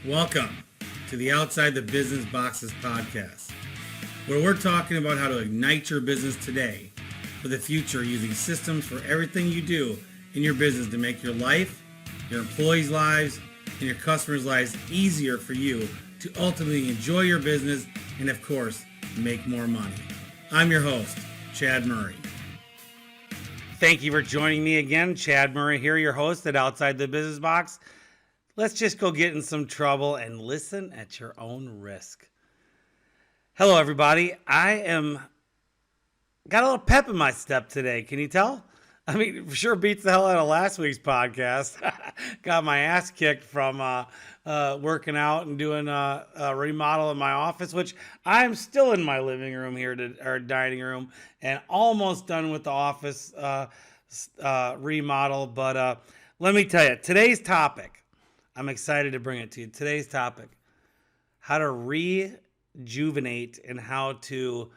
Welcome to the Outside the Business Boxes podcast, where we're talking about how to ignite your business today for the future using systems for everything you do in your business to make your life, your employees' lives, and your customers' lives easier for you to ultimately enjoy your business and, of course, make more money. I'm your host, Chad Murray. Thank you for joining me again. Chad Murray here, your host at Outside the Business Box. Let's just go get in some trouble and listen at your own risk. Hello, everybody. I got a little pep in my step today. Can you tell? I mean, sure beats the hell out of last week's podcast. Got my ass kicked from working out and doing a remodel in my office, which I'm still in my living room here, or dining room, and almost done with the office remodel. But let me tell you, today's topic, I'm excited to bring it to you. Today's topic, how to rejuvenate and how to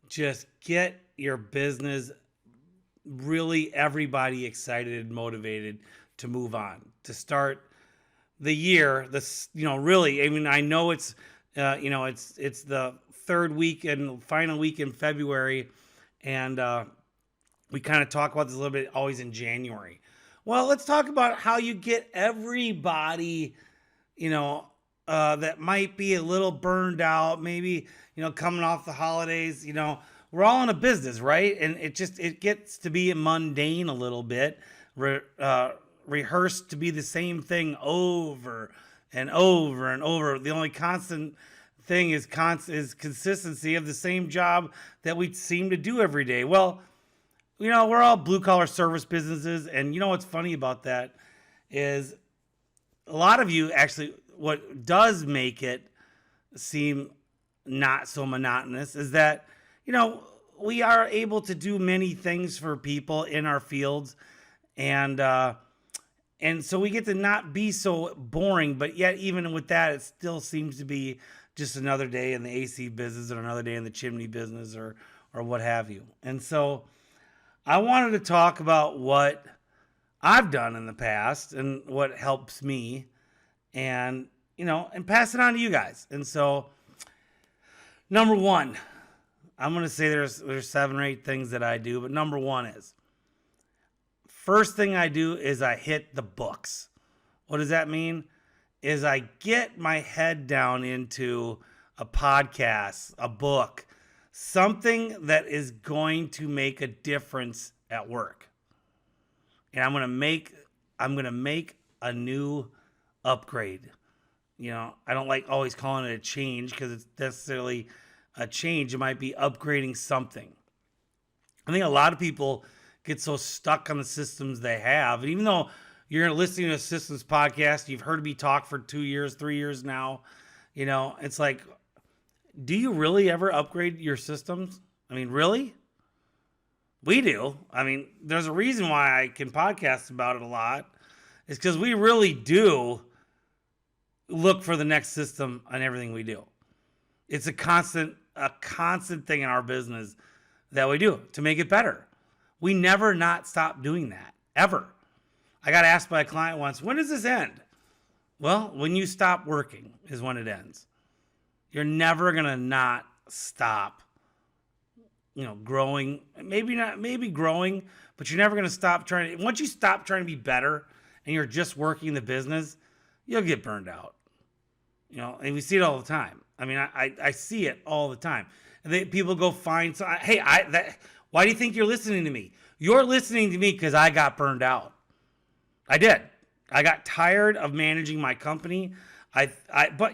just get your business really everybody excited and motivated to move on, to start the year. Really, I mean, I know it's the third week and final week in February, and we kind of talk about this a little bit always in January. Well, let's talk about how you get everybody, that might be a little burned out, maybe, coming off the holidays. We're all in a business, right? And it gets to be mundane a little bit, rehearsed to be the same thing over and over and over. The only constant thing is consistency of the same job that we seem to do every day. Well, we're all blue-collar service businesses, and what's funny about that is a lot of you actually, what does make it seem not so monotonous is that, we are able to do many things for people in our fields, and so we get to not be so boring, but yet even with that, it still seems to be just another day in the AC business or another day in the chimney business or what have you. And so I wanted to talk about what I've done in the past and what helps me, and pass it on to you guys. And so, number one, I'm going to say there's 7 or 8 things that I do, but number one is, first thing I do is I hit the books. What does that mean? Is I get my head down into a podcast, a book, something that is going to make a difference at work. And I'm going to make a new upgrade. I don't like always calling it a change because it's necessarily a change. It might be upgrading something. I think a lot of people get so stuck on the systems they have. And even though you're listening to a systems podcast, you've heard me talk for 2 years, 3 years now, it's like, do you really ever upgrade your systems? I mean, really? We do. I mean, there's a reason why I can podcast about it a lot. It's because we really do look for the next system on everything we do. It's a constant thing in our business that we do to make it better. We never not stop doing that, ever. I got asked by a client once, when does this end? Well, when you stop working is when it ends. You're never going to not stop, growing. Maybe growing, but you're never going to stop trying. Once you stop trying to be better and you're just working the business, you'll get burned out. And we see it all the time. I mean, I see it all the time. And people go find, why do you think you're listening to me? You're listening to me because I got burned out. I did. I got tired of managing my company. But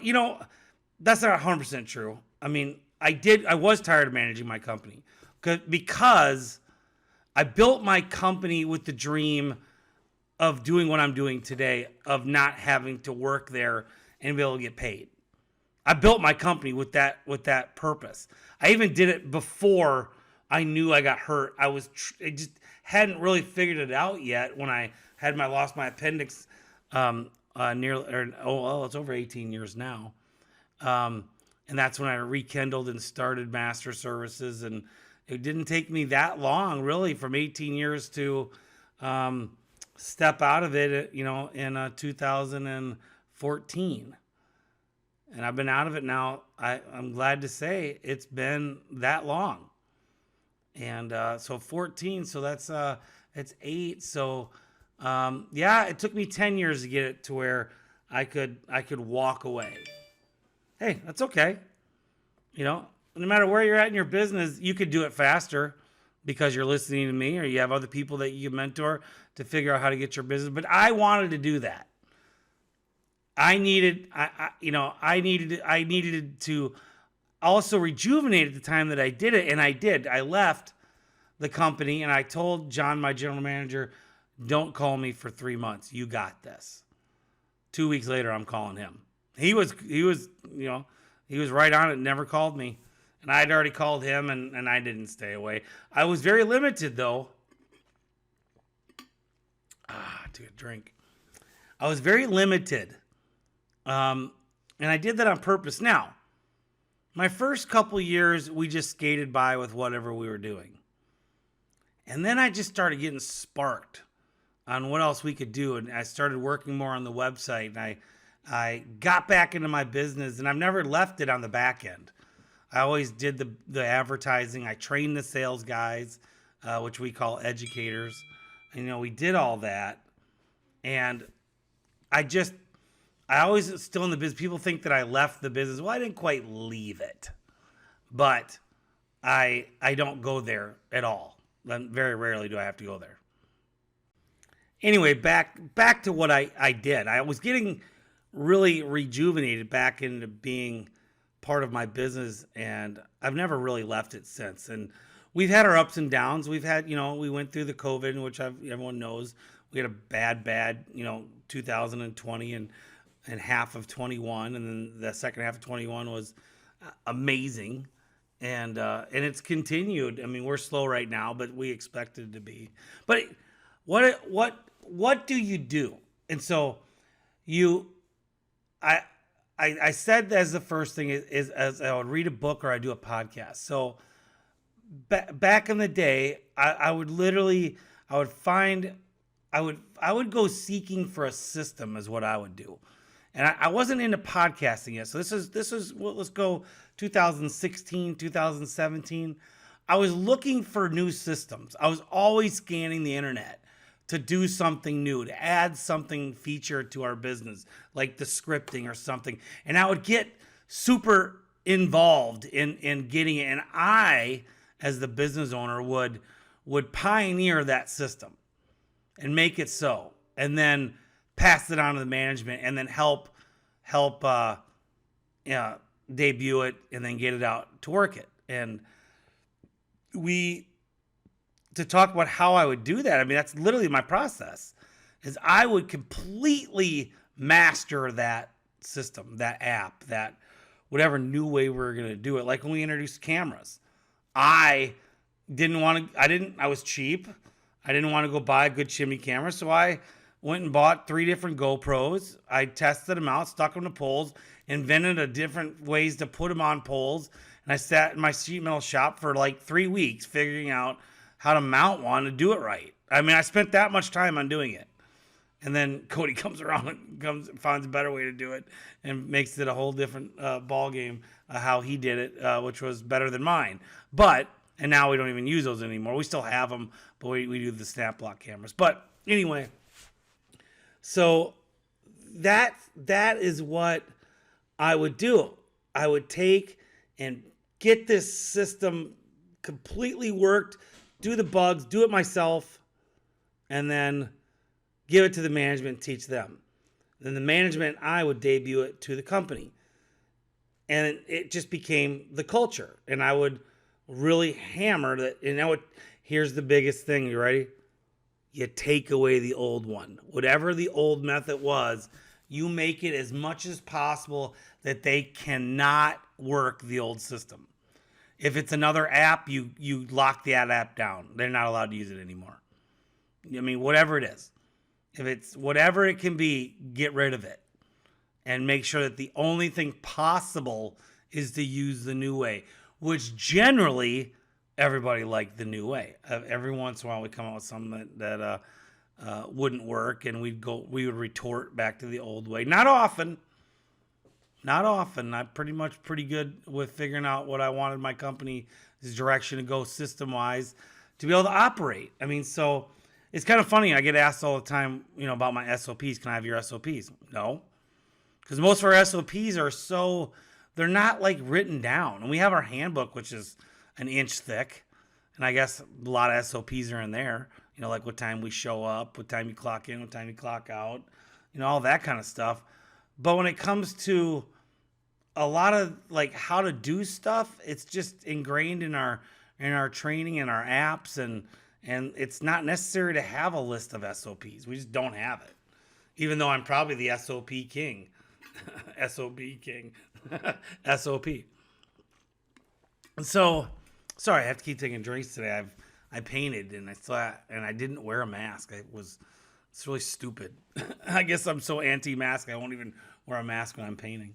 that's not 100% true. I mean, I was tired of managing my company because I built my company with the dream of doing what I'm doing today, of not having to work there and be able to get paid. I built my company with that purpose. I even did it before I knew I got hurt. I just hadn't really figured it out yet when I lost my appendix it's over 18 years now. And that's when I rekindled and started Master Services. And it didn't take me that long, really, from 18 years to step out of it, in 2014. and I've been out of it now. I'm glad to say it's been that long. And so 14, so it's 8. So yeah, it took me 10 years to get it to where I could walk away. Hey, that's okay. You know, no matter where you're at in your business, you could do it faster because you're listening to me or you have other people that you mentor to figure out how to get your business. But I wanted to do that. I needed to also rejuvenate at the time that I did it, and I did. I left the company and I told John, my general manager, don't call me for 3 months. You got this. 2 weeks later, I'm calling him. He was right on it, never called me. And I had already called him and I didn't stay away. I was very limited though. Took a drink. I was very limited. And I did that on purpose. Now, my first couple years, we just skated by with whatever we were doing. And then I just started getting sparked on what else we could do. And I started working more on the website. And I got back into my business, and I've never left it on the back end. I always did the advertising. I trained the sales guys, which we call educators. And, we did all that. And I always still in the business. People think that I left the business. Well, I didn't quite leave it, but I don't go there at all. Very rarely do I have to go there. Anyway, back to what I did. I was getting really rejuvenated back into being part of my business, and I've never really left it since. And we've had our ups and downs. We've had, we went through the COVID, which everyone knows. We had a bad, 2020 and half of 21, and then the second half of 21 was amazing, and it's continued. I mean, we're slow right now, but we expected it to be. But what do you do? And so I said as the first thing is as I would read a book or I do a podcast. So back in the day, I would go seeking for a system is what I would do. And I wasn't into podcasting yet. So this is well, let's go 2016, 2017. I was looking for new systems. I was always scanning the internet to do something new, to add something feature to our business, like the scripting or something. And I would get super involved in getting it. And I, as the business owner, would pioneer that system and make it so. And then pass it on to the management and then help debut it and then get it out to work it. And to talk about how I would do that, I mean, that's literally my process, is I would completely master that system, that app, that whatever new way we were going to do it. Like when we introduced cameras, I was cheap. I didn't want to go buy a good chimney camera. So I went and bought 3 different GoPros. I tested them out, stuck them to poles, invented a different ways to put them on poles. And I sat in my sheet metal shop for like 3 weeks figuring out how to mount one and do it right. I mean, I spent that much time on doing it. And then Cody comes around and finds a better way to do it and makes it a whole different ball game how he did it, which was better than mine. And now we don't even use those anymore. We still have them, but we do the snap block cameras. But anyway, so that is what I would do. I would take and get this system completely worked, do the bugs, do it myself, and then give it to the management, teach them. Then the management, I would debut it to the company. And it just became the culture. And I would really hammer that. And here's the biggest thing. You ready? You take away the old one. Whatever the old method was, you make it as much as possible that they cannot work the old system. If it's another app, you lock that app down. They're not allowed to use it anymore. I mean, whatever it is. If it's whatever it can be, get rid of it. And make sure that the only thing possible is to use the new way, which generally everybody liked the new way. Every once in a while we come out with something that wouldn't work, and we would retort back to the old way. Not often, Not often. I'm pretty good with figuring out what I wanted my company's direction to go system wise to be able to operate. I mean, so it's kind of funny. I get asked all the time, about my SOPs. Can I have your SOPs? No, because most of our SOPs are they're not like written down. And we have our handbook, which is an inch thick. And I guess a lot of SOPs are in there, like what time we show up, what time you clock in, what time you clock out, all that kind of stuff. But when it comes to a lot of like how to do stuff, it's just ingrained in our training and our apps, and it's not necessary to have a list of SOPs. We just don't have it. Even though I'm probably the SOP king. SOP king. SOP. So, sorry, I have to keep taking drinks today. I painted and I didn't wear a mask. It's really stupid. I guess I'm so anti-mask I won't even wear a mask when I'm painting.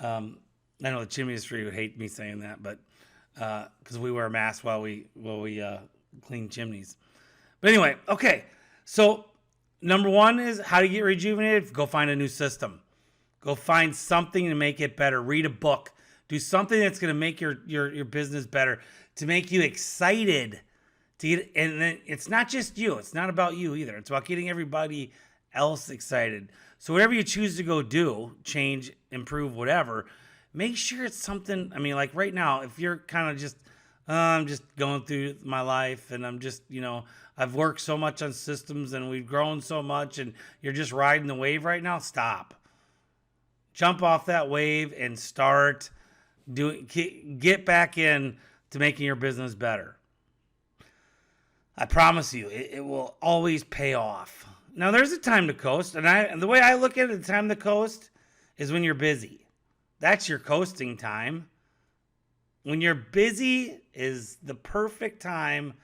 I know the chimney industry would hate me saying that, but because we wear a mask while we clean chimneys. But anyway, okay. So number one is how to get rejuvenated. Go find a new system. Go find something to make it better. Read a book. Do something that's going to make your business better, to make you excited. And then it's not just you. It's not about you either. It's about getting everybody else excited. So whatever you choose to go do, change, improve, whatever, make sure it's something. I mean, like right now, if you're kind of just, I'm just going through my life and I'm just, I've worked so much on systems and we've grown so much and you're just riding the wave right now, stop. Jump off that wave and start get back in to making your business better. I promise you, it will always pay off. Now, there's a time to coast, and the way I look at it, the time to coast is when you're busy. That's your coasting time. When you're busy is the perfect time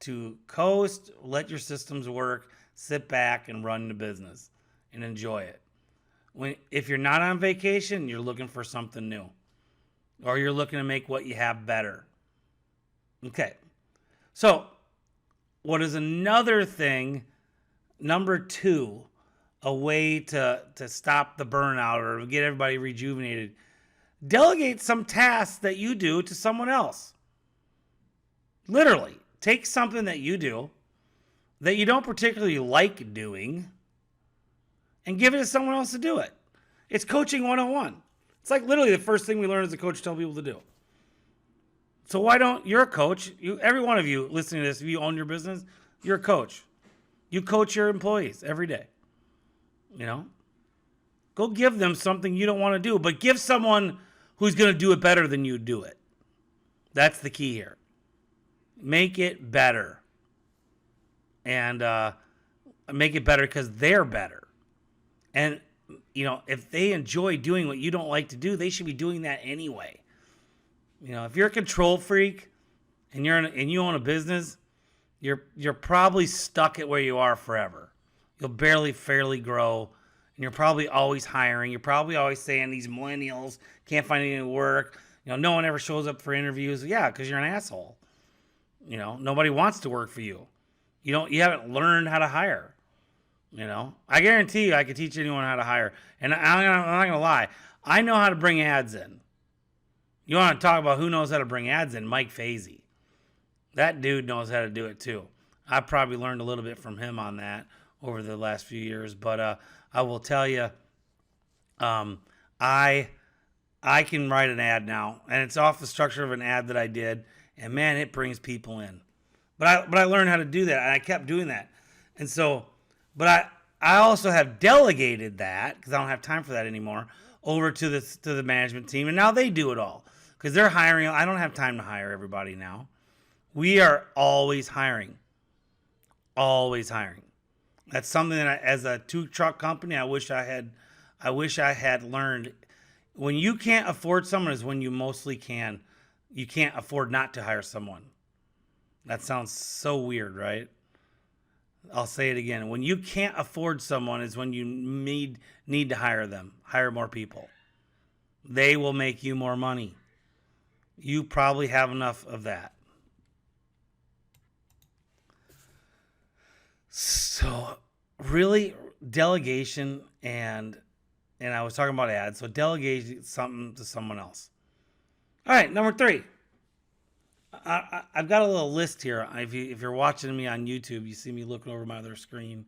to coast, let your systems work, sit back and run the business and enjoy it. If you're not on vacation, you're looking for something new, or you're looking to make what you have better. Okay. So, what is another thing, number 2, a way to stop the burnout or get everybody rejuvenated? Delegate some tasks that you do to someone else. Literally, take something that you do that you don't particularly like doing and give it to someone else to do it. It's coaching 101. It's like literally the first thing we learn as a coach, tell people to do. So why don't, you're a coach. Every one of you listening to this, if you own your business, you're a coach. You coach your employees every day. Go give them something you don't want to do, but give someone who's going to do it better than you do it. That's the key here. Make it better. And make it better because they're better. And, if they enjoy doing what you don't like to do, they should be doing that anyway. If you're a control freak and you own a business, you're probably stuck at where you are forever. You'll fairly grow, and you're probably always hiring. You're probably always saying these millennials can't find any work. No one ever shows up for interviews. Yeah, because you're an asshole. Nobody wants to work for you. You haven't learned how to hire. I guarantee you I could teach anyone how to hire. And I'm not going to lie. I know how to bring ads in. You want to talk about who knows how to bring ads in? Mike Fazy. That dude knows how to do it too. I probably learned a little bit from him on that over the last few years. But I will tell you, I can write an ad now. And it's off the structure of an ad that I did. And man, it brings people in. But I learned how to do that. And I kept doing that. And so, but I also have delegated that, because I don't have time for that anymore, over to the management team. And now they do it all. Because they're hiring. I don't have time to hire everybody now. We are always hiring. Always hiring. That's something that as a 2-truck company, I wish I had learned. When you can't afford someone is when you mostly can. You can't afford not to hire someone. That sounds so weird, right? I'll say it again. When you can't afford someone is when you need to hire them. Hire more people. They will make you more money. You probably have enough of that. So, really, delegation and and I was talking about ads. So delegate something to someone else. All right, number 3. I've got a little list here. If you're watching me on YouTube, you see me looking over my other screen.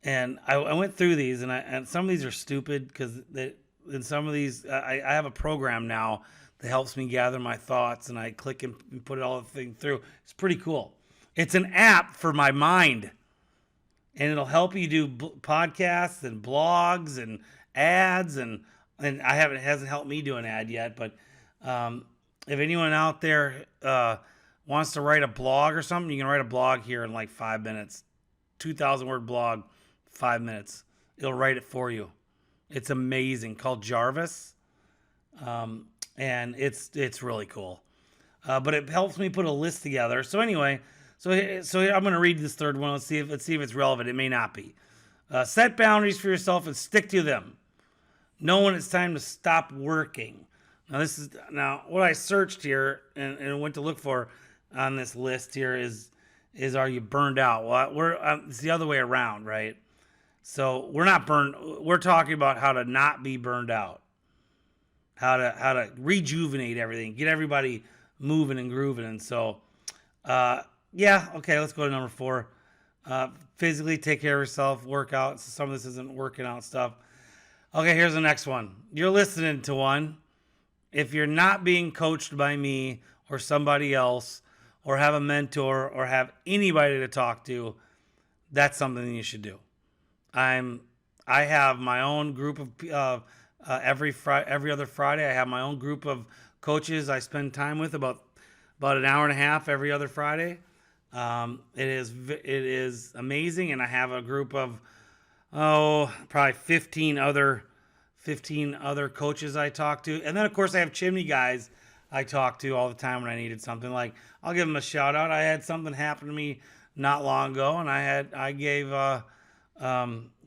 And I went through these, and some of these are stupid because in some of these, I have a program now that helps me gather my thoughts, and I click and put it all the thing through. It's pretty cool. It's an app for my mind, and it'll help you do podcasts and blogs and ads, and it hasn't helped me do an ad yet, but if anyone out there wants to write a blog or something, you can write a blog here in like 5 minutes. 2,000 word blog, 5 minutes. It'll write it for you. It's amazing. Called Jarvis, and it's really cool. But it helps me put a list together. So anyway, so I'm going to read this third one. Let's see if it's relevant. It may not be. Set boundaries for yourself and stick to them. Know when it's time to stop working. Now what I searched here and went to look for on this list here is are you burned out? Well, it's the other way around, right? So we're not burned. We're talking about how to not be burned out, how to rejuvenate everything, get everybody moving and grooving. And so, okay, let's go to number 4. Physically take care of yourself, work out. So some of this isn't working out stuff. Okay, here's the next one. You're listening to one. If you're not being coached by me or somebody else, or have a mentor, or have anybody to talk to, that's something you should do. I have my own group of every other Friday. I have my own group of coaches I spend time with about an hour and a half every other Friday. It is amazing, and I have a group of probably 15 other coaches I talk to, and then of course I have Chimney guys I talk to all the time when I needed something. Like, I'll give them a shout out. I had something happen to me not long ago, and I gave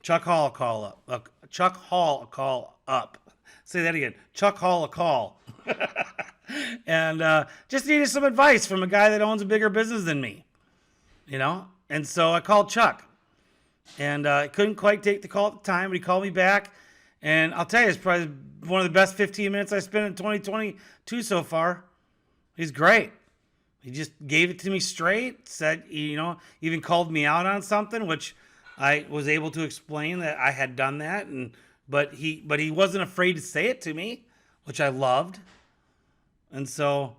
Chuck Hall a call up. Chuck Hall a call up. Say that again. Chuck Hall a call. And just needed some advice from a guy that owns a bigger business than me, And so I called Chuck, and I couldn't quite take the call at the time, but he called me back. And I'll tell you, it's probably one of the best 15 minutes I spent in 2022 so far. He's great. He just gave it to me straight, said, even called me out on something, which I was able to explain that I had done that. But he wasn't afraid to say it to me, which I loved. And so,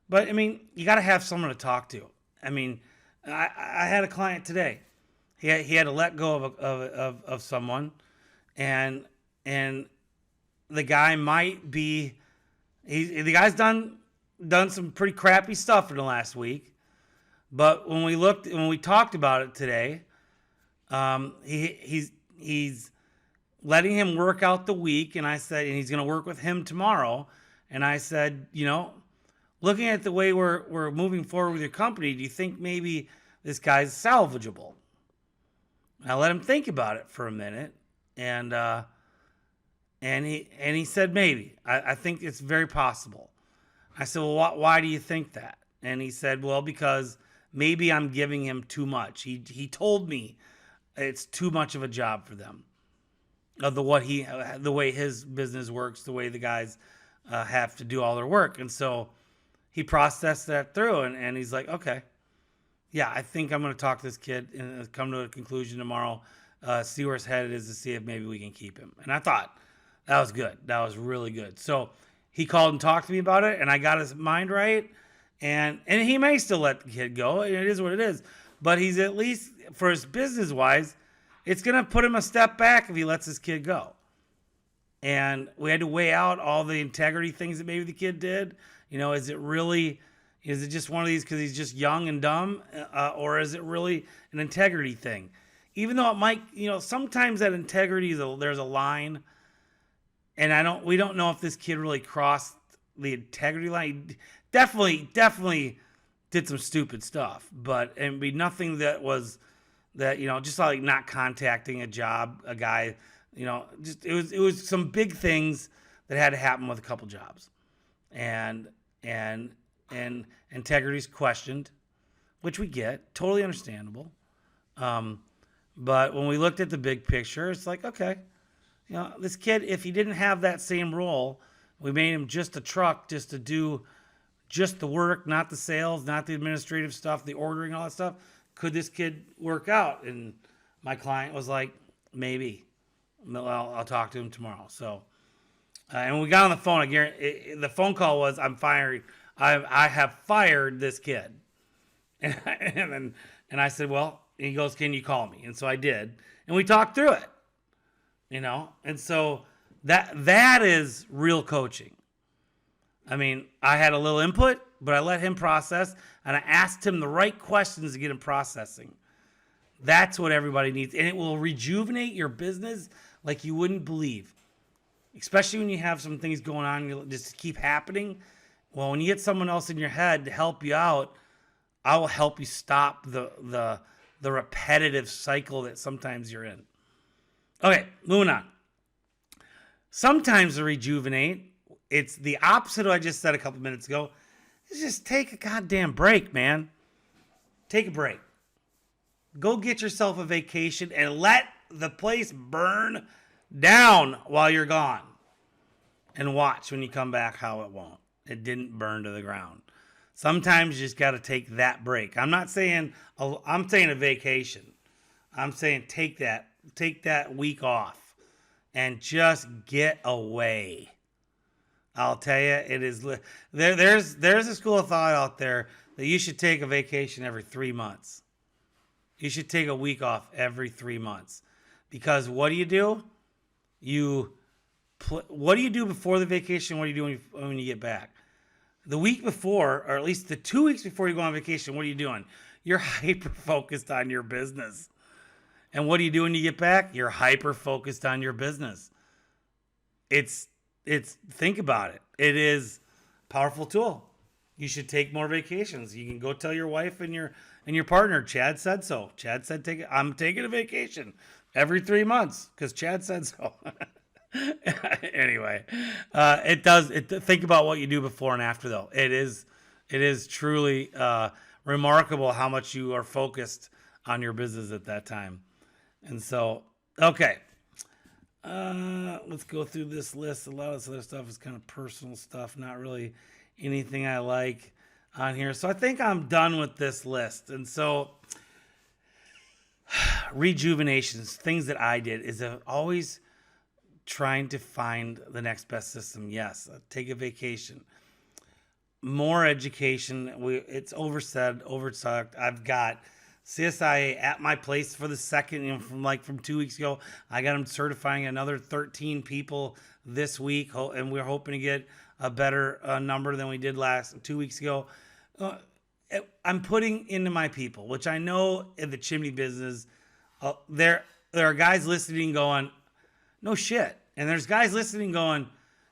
but I mean, you got to have someone to talk to. I mean, I had a client today. He had to let go of someone, and the guy might be, the guy's done some pretty crappy stuff in the last week. But when we talked about it today, he's letting him work out the week, and I said, and he's going to work with him tomorrow. And I said, looking at the way we're moving forward with your company, do you think maybe this guy's salvageable? I let him think about it for a minute, and he said maybe. I think it's very possible. I said, well, why do you think that? And he said, well, because maybe I'm giving him too much. He told me it's too much of a job for them. Of the way his business works, the way the guys have to do all their work. And so he processed that through, and he's like, okay, yeah, I think I'm going to talk to this kid and come to a conclusion tomorrow, see where his head is, to see if maybe we can keep him. And I thought, that was good. That was really good. So he called and talked to me about it, and I got his mind right. And he may still let the kid go. It is what it is. But he's, at least for his business-wise, it's going to put him a step back if he lets his kid go. And we had to weigh out all the integrity things that maybe the kid did. Is it just one of these because he's just young and dumb? Or is it really an integrity thing? Even though it might, sometimes that integrity, there's a line. And we don't know if this kid really crossed the integrity line. He definitely did some stupid stuff, but it'd be nothing that was that, just like not contacting a guy, just it was some big things that had to happen with a couple jobs, and integrity's questioned, which we get, totally understandable. But when we looked at the big picture, it's like, okay, this kid, if he didn't have that same role, we made him just a truck, just to do just the work, not the sales, not the administrative stuff, the ordering, all that stuff. Could this kid work out? And my client was like, maybe. Well, I'll talk to him tomorrow. So, and when we got on the phone, the phone call was, I'm firing. I have fired this kid. And I said, well, he goes, can you call me? And so I did. And we talked through it, And so that is real coaching. I mean, I had a little input, but I let him process, and I asked him the right questions to get him processing. That's what everybody needs, and it will rejuvenate your business like you wouldn't believe, especially when you have some things going on just keep happening. Well, when you get someone else in your head to help you out, I will help you stop the repetitive cycle that sometimes you're in. Okay, moving on. Sometimes to rejuvenate, it's the opposite of what I just said a couple minutes ago. Is just take a goddamn break, man. Take a break. Go get yourself a vacation and let the place burn down while you're gone. And watch when you come back how it won't. It didn't burn to the ground. Sometimes you just got to take that break. I'm saying a vacation. I'm saying take that week off and just get away. I'll tell you, it is there's a school of thought out there that you should take a vacation every 3 months. You should take a week off every 3 months, because what do? What do you do before the vacation? What do you do when you get back? The week before, or at least the 2 weeks before you go on vacation, what are you doing? You're hyper focused on your business. And what do you do when you get back? You're hyper focused on your business. It's think about it. It is a powerful tool. You should take more vacations. You can go tell your wife and your partner, Chad said so. Chad said I'm taking a vacation every 3 months because Chad said so. Anyway, think about what you do before and after, though. It is truly remarkable how much you are focused on your business at that time. And so, okay. Let's go through this list. A lot of this other stuff is kind of personal stuff, not really anything I like on here. So I think I'm done with this list. And so rejuvenations, things that I did, is always trying to find the next best system. Yes, take a vacation. More education. It's oversucked. I've got CSIA at my place for the second, from 2 weeks ago. I got them certifying another 13 people this week, and we're hoping to get a better number than we did 2 weeks ago. I'm putting into my people, which I know in the chimney business, there are guys listening going, no shit. And there's guys listening going,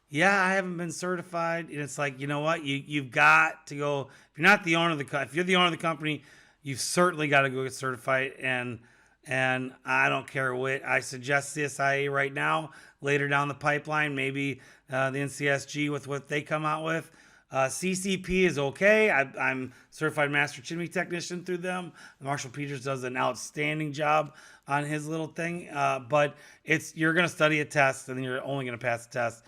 yeah, I haven't been certified. And it's like, you know what? You've got to go. If you're not the owner of if you're the owner of the company, you've certainly got to go get certified. And I don't care what. I suggest CSIA right now, later down the pipeline, maybe the NCSG with what they come out with. CCP is okay. I'm certified master chimney technician through them. Marshall Peters does an outstanding job on his little thing. But you're going to study a test, and then you're only going to pass the test.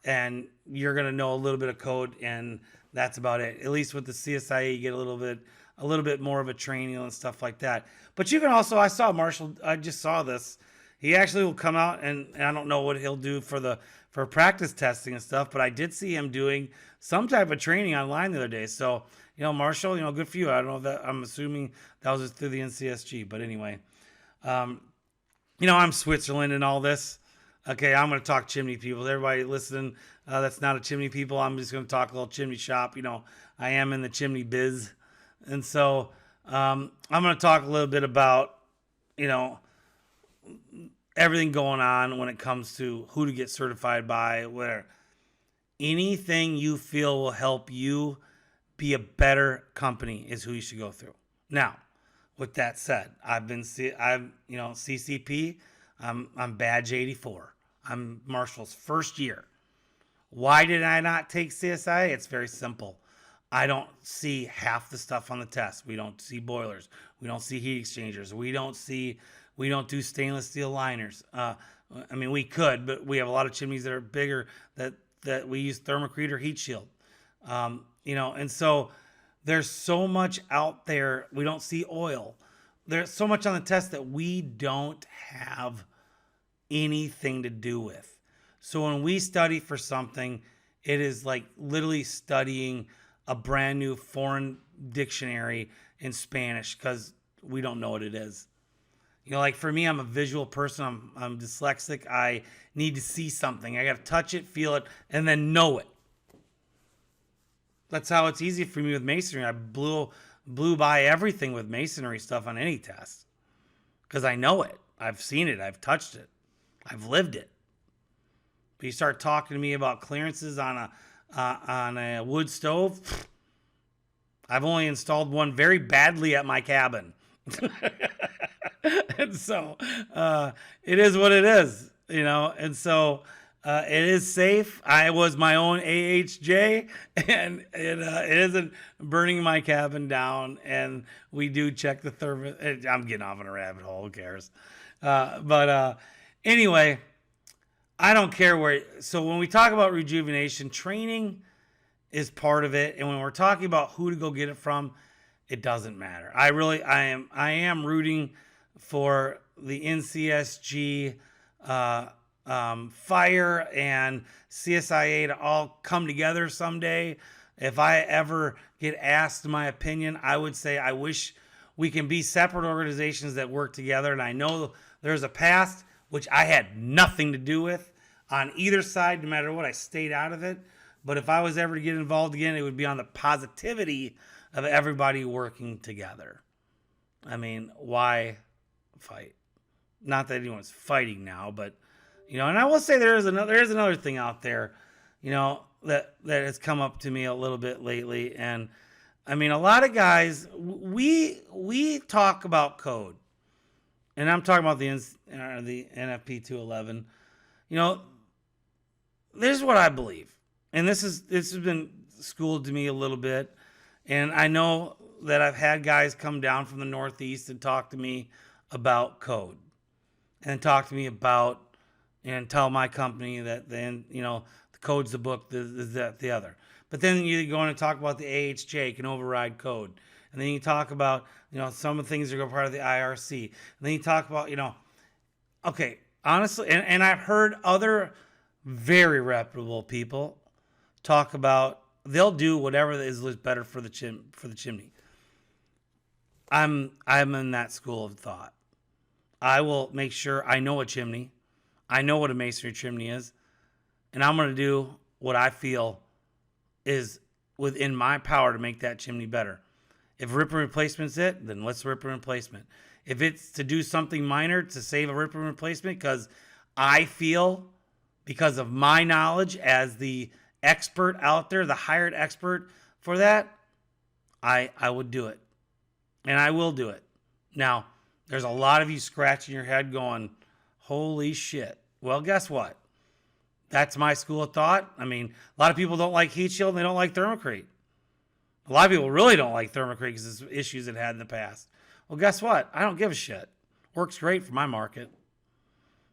And you're going to know a little bit of code, and that's about it. At least with the CSIA, you get a little bit more of a training and stuff like that. But you can also, I saw Marshall, I just saw this. He actually will come out, and I don't know what he'll do for practice testing and stuff, but I did see him doing some type of training online the other day. So, Marshall, good for you. I don't know that, I'm assuming that was just through the NCSG, but anyway, I'm Switzerland and all this. Okay, I'm going to talk chimney people. Everybody listening, that's not a chimney people. I'm just going to talk a little chimney shop. I am in the chimney biz. And so I'm going to talk a little bit about, everything going on when it comes to who to get certified by, where anything you feel will help you be a better company is who you should go through. Now, with that said, CCP, I'm badge 84. I'm Marshall's first year. Why did I not take CSI? It's very simple. I don't see half the stuff on the test. We don't see boilers. We don't see heat exchangers. We don't see We don't do stainless steel liners. I mean, we could, but we have a lot of chimneys that are bigger that we use thermocrete or heat shield. And so there's so much out there. We don't see oil. There's so much on the test that we don't have anything to do with. So when we study for something, it is like literally studying a brand new foreign dictionary in Spanish because we don't know what it is. Like for me, I'm a visual person. I'm dyslexic. I need to see something. I got to touch it, feel it, and then know it. That's how it's easy for me with masonry. I blew by everything with masonry stuff on any test because I know it. I've seen it. I've touched it. I've lived it. But you start talking to me about clearances on a wood stove. I've only installed one very badly at my cabin. And so it is what it is, and so it is safe. I was my own AHJ, and it isn't burning my cabin down, and we do check the thermos. I'm getting off on a rabbit hole. Who cares? But anyway, I don't care where. So when we talk about rejuvenation, training is part of it, and when we're talking about who to go get it from, it doesn't matter. I am rooting for the NCSG, Fire and CSIA to all come together someday. If I ever get asked my opinion, I would say I wish we can be separate organizations that work together. And I know there's a past which I had nothing to do with on either side. No matter what, I stayed out of it. But if I was ever to get involved again, it would be on the positivity of everybody working together. I mean, why fight? Not that anyone's fighting now, but and I will say there is another thing out there, that has come up to me a little bit lately. And I mean, a lot of guys, we talk about code, and I'm talking about the NFP 211. This is what I believe, and this has been schooled to me a little bit. And I know that I've had guys come down from the Northeast and talk to me about code and talk to me about and tell my company that then, the code's the book, that, the other. But then you go in and talk about the AHJ can override code. And then you talk about, some of the things that are part of the IRC. And then you talk about, okay, honestly, and I've heard other very reputable people talk about they'll do whatever is better for the chimney. I'm in that school of thought. I will make sure I know a chimney. I know what a masonry chimney is. And I'm going to do what I feel is within my power to make that chimney better. If rip and replacement's it, then let's rip and replacement. If it's to do something minor to save a rip and replacement because I feel, because of my knowledge as the expert out there, the hired expert for that, I would do it. And I will do it. Now, there's a lot of you scratching your head going, holy shit. Well, guess what? That's my school of thought. I mean, a lot of people don't like heat shield and they don't like thermocrete. A lot of people really don't like thermocrete because of issues it had in the past. Well, guess what? I don't give a shit. Works great for my market.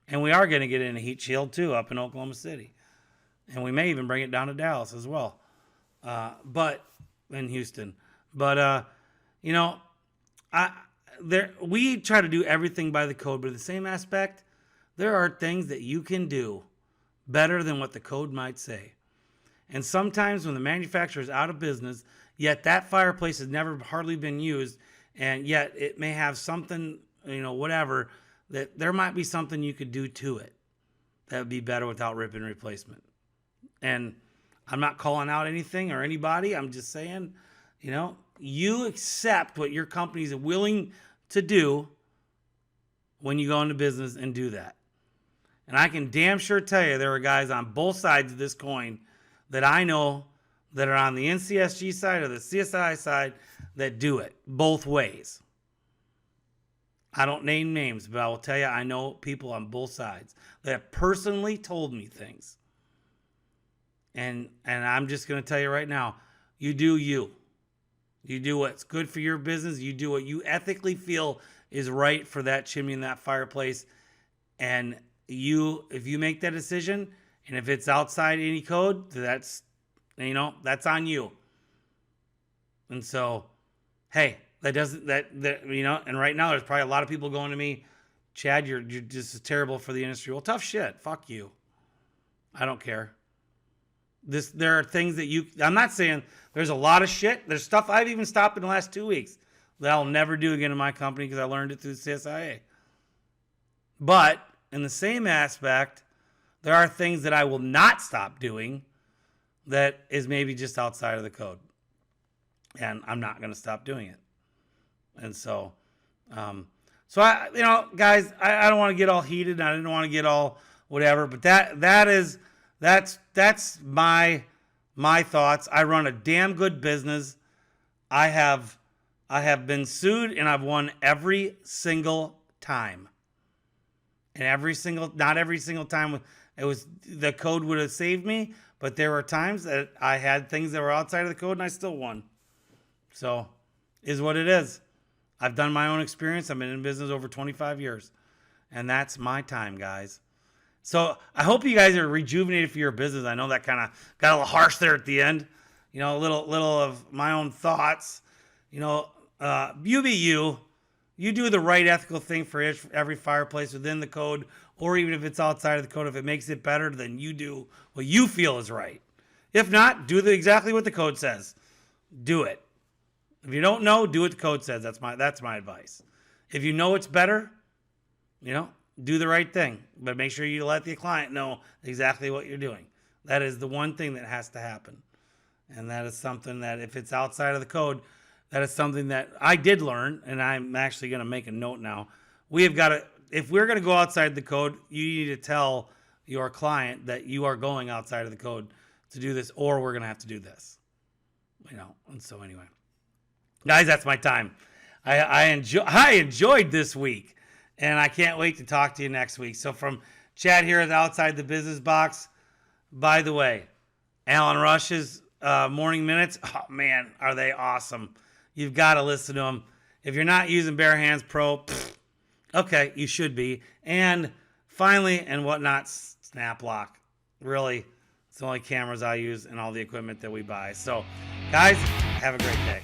And we are going to get into heat shield too up in Oklahoma City. And we may even bring it down to Dallas as well. But in Houston. But, we try to do everything by the code, but in the same aspect, there are things that you can do better than what the code might say. And sometimes when the manufacturer is out of business, yet that fireplace has never hardly been used, and yet it may have something, whatever, that there might be something you could do to it that would be better without rip and replacement. And I'm not calling out anything or anybody. I'm just saying, you accept what your company is willing to do when you go into business and do that. And I can damn sure tell you there are guys on both sides of this coin that I know that are on the NCSG side or the CSI side that do it both ways. I don't name names, but I will tell you I know people on both sides that have personally told me things. And I'm just going to tell you right now, you do you. You do what's good for your business. You do what you ethically feel is right for that chimney and that fireplace. And if you make that decision, and if it's outside any code, that's on you. And so, hey, and right now there's probably a lot of people going to me, Chad, you're just terrible for the industry. Well, tough shit. Fuck you. I don't care. There are things that I'm not saying there's a lot of shit. There's stuff I've even stopped in the last 2 weeks that I'll never do again in my company because I learned it through the CSIA. But in the same aspect, there are things that I will not stop doing that is maybe just outside of the code. And I'm not going to stop doing it. And so, guys, I don't want to get all heated. I didn't want to get all whatever, but that's my thoughts. I run a damn good business. I have been sued and I've won every single time. And not every single time it was the code would have saved me, but there were times that I had things that were outside of the code and I still won. So, is what it is. I've done my own experience. I've been in business over 25 years. And that's my time, guys. So, I hope you guys are rejuvenated for your business. I know that kind of got a little harsh there at the end. A little of my own thoughts. You be you. You do the right ethical thing for every fireplace within the code, or even if it's outside of the code. If it makes it better, then you do what you feel is right. If not, do exactly what the code says. Do it. If you don't know, do what the code says. That's my advice. If you know it's better, do the right thing. But make sure you let the client know exactly what you're doing. That is the one thing that has to happen. And that is something that if it's outside of the code, that is something that I did learn, and I'm actually going to make a note now. If we're going to go outside the code, you need to tell your client that you are going outside of the code to do this, or we're going to have to do this. And so anyway. Guys, that's my time. I enjoyed this week, and I can't wait to talk to you next week. So from Chad here at Outside the Business Box, by the way, Alan Rush's Morning Minutes, oh man, are they awesome. You've got to listen to them. If you're not using Bare Hands Pro, okay, you should be. And finally, and whatnot, Snap Lock. Really, it's the only cameras I use and all the equipment that we buy. So, guys, have a great day.